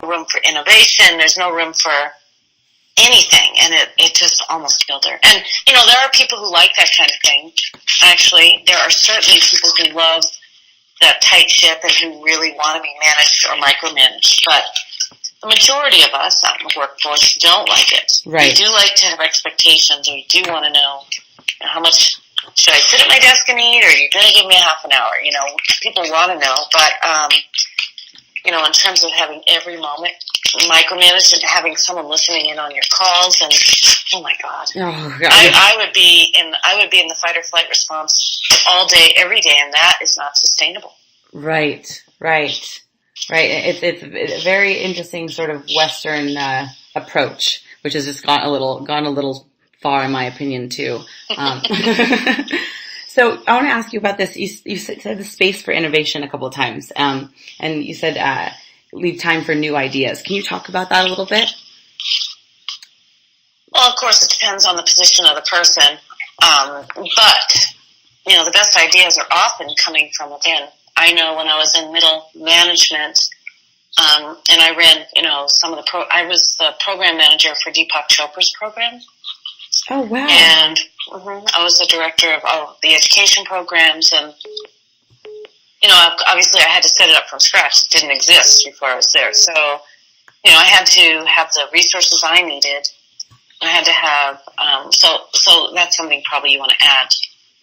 room for innovation. There's no room for anything, and it just almost killed her. And, you know, there are people who like that kind of thing. Actually, there are certainly people who love that tight ship and who really want to be managed or micromanaged, but the majority of us out in the workforce don't like it. Right. We do like to have expectations, or we do want to know, you know, how much should I sit at my desk and eat, or are you going to give me a half an hour? You know, people want to know, but, you know, in terms of having every moment micromanaged and having someone listening in on your calls, and oh my God, I would be in the fight or flight response all day, every day, and that is not sustainable. Right. It's a very interesting sort of Western approach, which has just gone a little far, in my opinion, too. So I want to ask you about this. You said the space for innovation a couple of times, and you said leave time for new ideas. Can you talk about that a little bit? Well, of course, it depends on the position of the person, but you know, the best ideas are often coming from within. I know when I was in middle management, and I ran, you know, I was the program manager for Deepak Chopra's program. Oh, wow. And I was the director of all the education programs, and, you know, obviously I had to set it up from scratch. It didn't exist before I was there. So, you know, I had to have the resources I needed. I had to have, so that's something probably you want to add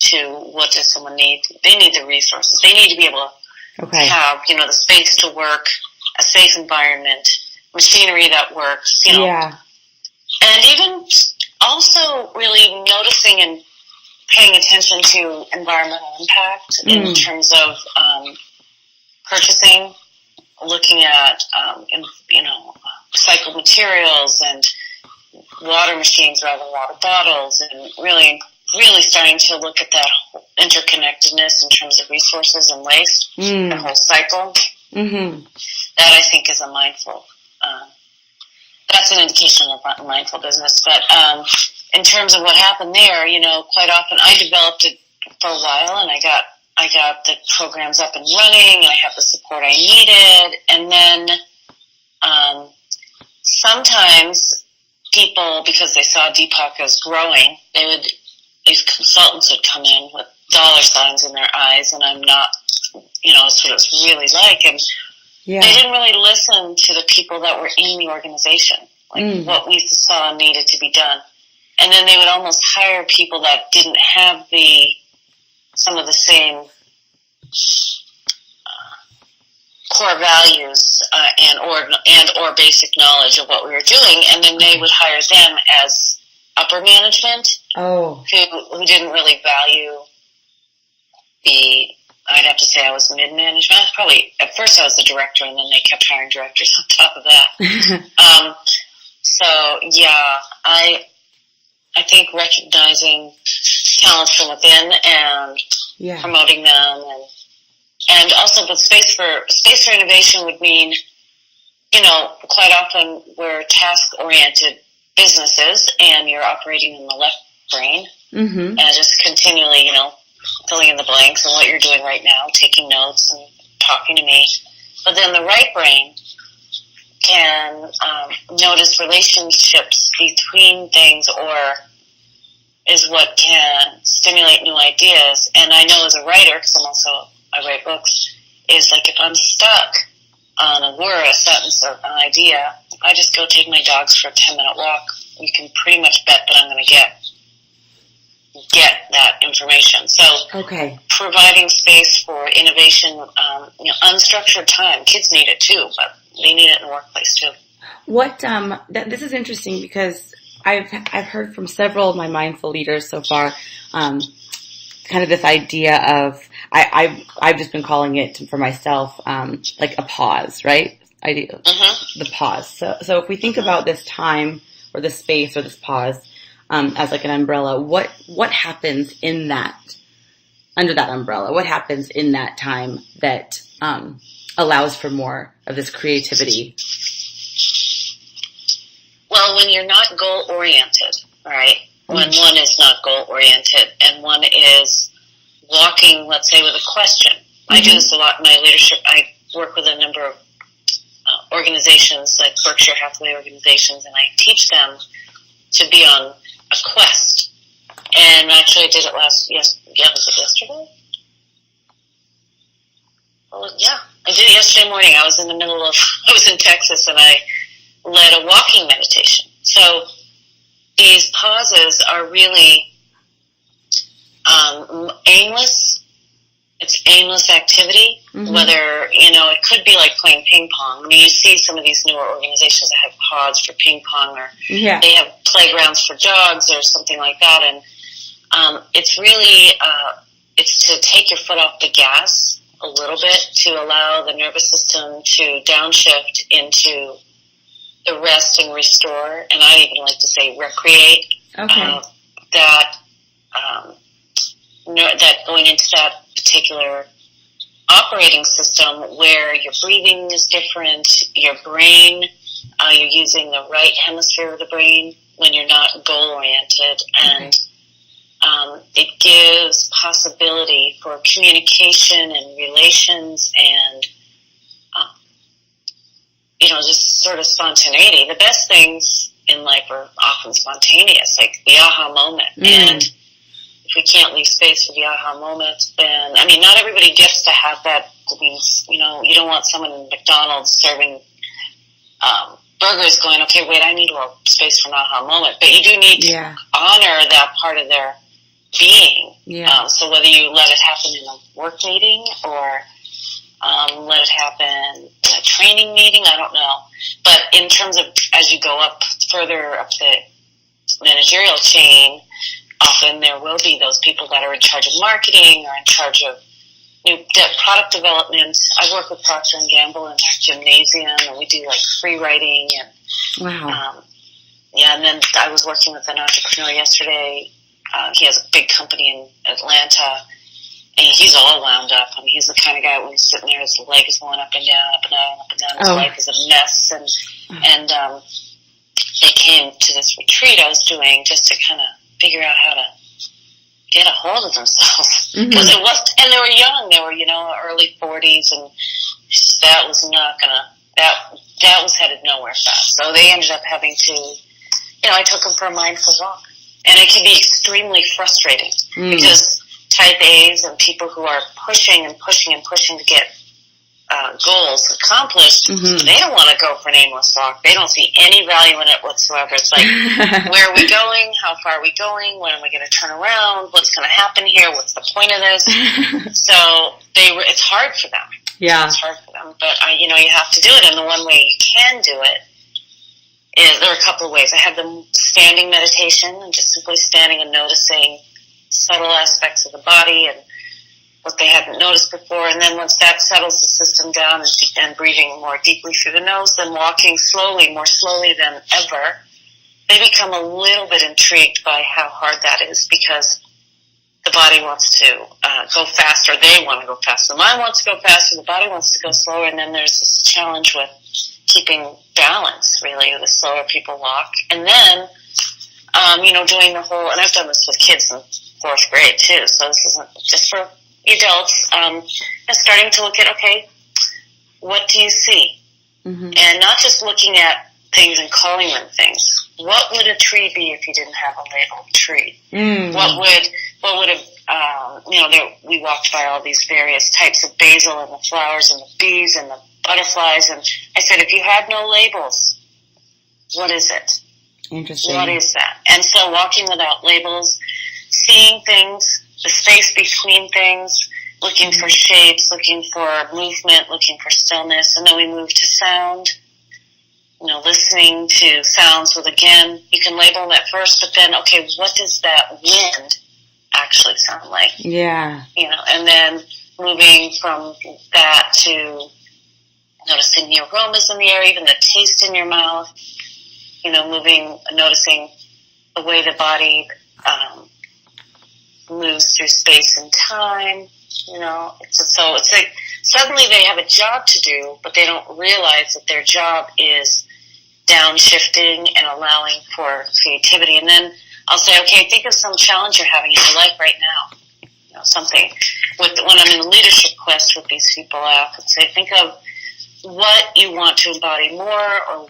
to what does someone need. They need the resources. They need to be able to have, you know, the space to work, a safe environment, machinery that works, you know. Yeah. And even also really noticing and paying attention to environmental impact in terms of purchasing, looking at, you know, recycled materials and water machines rather than water bottles, and really starting to look at that interconnectedness in terms of resources and waste, the whole cycle. Mm-hmm. That I think is a mindful, that's an indication of a mindful business. But in terms of what happened there, you know, quite often I developed it for a while, and I got the programs up and running, and I had the support I needed, and then sometimes people, because they saw Deepak as growing, these consultants would come in with dollar signs in their eyes, and I'm not, you know, that's what it's really like, and they didn't really listen to the people that were in the organization, like what we saw needed to be done. And then they would almost hire people that didn't have some of the same core values and or basic knowledge of what we were doing, and then they would hire them as upper management who didn't really value I'd have to say I was mid-management. Probably, at first I was the director, and then they kept hiring directors on top of that. So, yeah, I think recognizing talents from within and promoting them, and also, but space for innovation would mean, you know, quite often we're task-oriented businesses, and you're operating in the left brain, and just continually, you know, filling in the blanks and what you're doing right now, taking notes and talking to me. But then the right brain can notice relationships between things, or is what can stimulate new ideas. And I know as a writer, because I write books, is like if I'm stuck on a word, a sentence, or an idea, if I just go take my dogs for a 10-minute walk, you can pretty much bet that I'm going to get that information. So providing space for innovation, you know, unstructured time. Kids need it too, but they need it in the workplace too. This is interesting because I've heard from several of my mindful leaders so far, kind of this idea of, I've just been calling it for myself, like a pause, right? The pause. So if we think about this time or this space or this pause, as like an umbrella, what happens in that, under that umbrella? What happens in that time that allows for more of this creativity? Well, when you're not goal-oriented, right? When one is not goal-oriented and one is walking, let's say, with a question. I do this a lot in my leadership. I work with a number of organizations like Berkshire Hathaway organizations, and I teach them to be on a quest. And actually, I did it was it yesterday? Well, yeah, I did it yesterday morning. I was in Texas, and I led a walking meditation. So these pauses are really aimless. It's aimless activity, whether, it could be like playing ping pong. I mean, you see some of these newer organizations that have pods for ping pong, or they have playgrounds for dogs or something like that. And it's really, it's to take your foot off the gas a little bit to allow the nervous system to downshift into the rest and restore. And I even like to say recreate. Okay. That going into that particular operating system where your breathing is different, your brain, you're using the right hemisphere of the brain when you're not goal-oriented, and it gives possibility for communication and relations and, just sort of spontaneity. The best things in life are often spontaneous, like the aha moment. And if we can't leave space for the aha moment, then, not everybody gets to have that. You don't want someone in McDonald's serving burgers going, okay, wait, I need a little space for an aha moment. But you do need to honor that part of their being. Yeah. So whether you let it happen in a work meeting or let it happen in a training meeting, I don't know. But in terms of, as you go up further up the managerial chain, often there will be those people that are in charge of marketing or in charge of new product development. I work with Procter & Gamble in their gymnasium, and we do like free writing. And, and then I was working with an entrepreneur yesterday. He has a big company in Atlanta, and he's all wound up. He's the kind of guy when he's sitting there, his leg is going up and down, up and down, up and down. His life is a mess. And they came to this retreat I was doing just to kind of figure out how to get a hold of themselves. Because and they were young, they were, early 40s, and that was not gonna, that was headed nowhere fast. So they ended up having to, I took them for a mindful walk. And it can be extremely frustrating because type A's and people who are pushing and pushing and pushing to get goals accomplished, they don't want to go for an aimless walk. They don't see any value in it whatsoever. It's like, where are we going? How far are we going? When are we going to turn around? What's going to happen here? What's the point of this? So it's hard for them. Yeah. It's hard for them. But, you have to do it. And the one way you can do it is, there are a couple of ways. I have them standing meditation and just simply standing and noticing subtle aspects of the body and what they hadn't noticed before. And then once that settles the system down and breathing more deeply through the nose, then walking slowly, more slowly than ever, they become a little bit intrigued by how hard that is, because the body wants to go faster. They want to go faster. The mind wants to go faster. The body wants to go slower. And then there's this challenge with keeping balance, really, the slower people walk. And then, doing the whole, and I've done this with kids in 4th grade too, so this isn't just for adults, and starting to look at, okay, what do you see? And not just looking at things and calling them things. What would a tree be if you didn't have a labeled tree? What would we walked by all these various types of basil and the flowers and the bees and the butterflies, and I said, if you had no labels, what is it? Interesting. What is that? And so walking without labels, seeing things, the space between things, looking for shapes, looking for movement, looking for stillness, and then we move to sound, listening to sounds with, again, you can label them at first, but then, okay, what does that wind actually sound like? Yeah. And then moving from that to noticing the aromas in the air, even the taste in your mouth, noticing the way the body moves through space and time, it's like suddenly they have a job to do, but they don't realize that their job is downshifting and allowing for creativity. And then I'll say, okay, think of some challenge you're having in your life right now. Something when I'm in a leadership quest with these people, I often say, think of what you want to embody more or